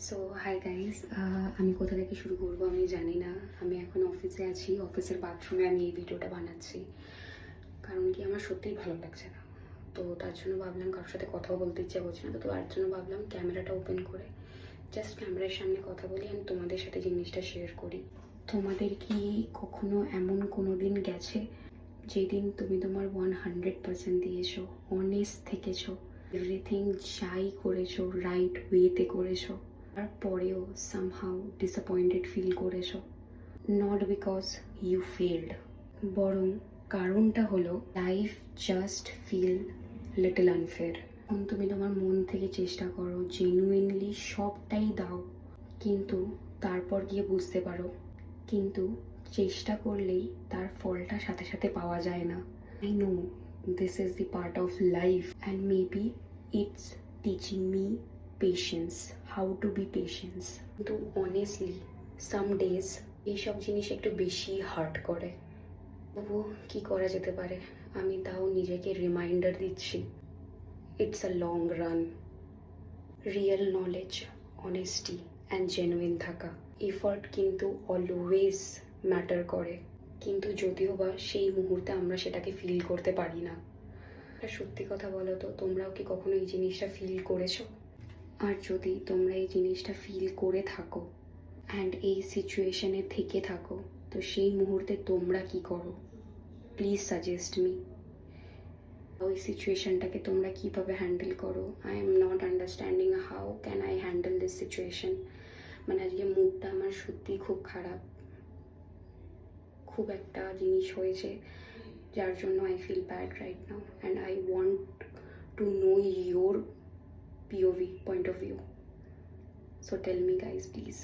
So hi guys, আমি কোথা থেকে শুরু করবো আমি জানি না। আমি এখন অফিসে আছি, অফিসের বাথরুমে আমি এই ভিডিওটা বানাচ্ছি। কারণ কি আমার সত্যিই ভালো লাগছে না। তো তার জন্য ভাবলাম কারোর সাথে কথাও বলতে ইচ্ছা করছে না, তো তার জন্য ভাবলাম ক্যামেরাটা ওপেন করে জাস্ট ক্যামেরার সামনে কথা বলি অ্যান্ড তোমাদের সাথে জিনিসটা শেয়ার করি। তোমাদের কি কখনো এমন কোনো দিন গেছে যেদিন তুমি তোমার 100% দিয়েছো, অনেস্ট থেকেছো, এভরিথিং যাই করেছো রাইট ওয়েতে করেছো, তারপরেও সামহাউ ডিসঅ্যাপয়েন্টেড ফিল করেছো? নট বিকজ ইউ ফেলড, বরং কারণটা হলো life just feel little unfair. এখন তুমি তোমার মন থেকে চেষ্টা করো, জেনুইনলি সবটাই দাও, কিন্তু তারপর গিয়ে বুঝতে পারো কিন্তু চেষ্টা করলেই তার ফলটা সাথে সাথে পাওয়া যায় না। I know this is the part of life and maybe it's teaching me patience, how to be patience. কিন্তু অনেস্টলি সাম ডেজ এইসব জিনিস একটু বেশি হার্ট করে। তবুও কী করা যেতে পারে, আমি তাও নিজেকে রিমাইন্ডার দিচ্ছি, it's a long run. Real knowledge, honesty and genuine থাকা, এফর্ট কিন্তু অলওয়েজ ম্যাটার করে। কিন্তু যদিও বা সেই মুহূর্তে আমরা সেটাকে ফিল করতে পারি না। সত্যি কথা বলো তো, তোমরাও কি কখনো এই জিনিসটা ফিল করেছো? আর যদি তোমরা এই জিনিসটা ফিল করে থাকো অ্যান্ড এই সিচুয়েশনে থেকে থাকো, তো সেই মুহূর্তে তোমরা কি করো? Please suggest me. ওই সিচুয়েশনটাকে তোমরা কীভাবে হ্যান্ডেল করো? I am not understanding how can I handle this situation. মানে আজকে মুডটা আমার সত্যিই খুব খারাপ, খুব একটা জিনিস হয়েছে যার জন্য I feel bad right now and I want to know your POV, point of view. So tell me guys, please.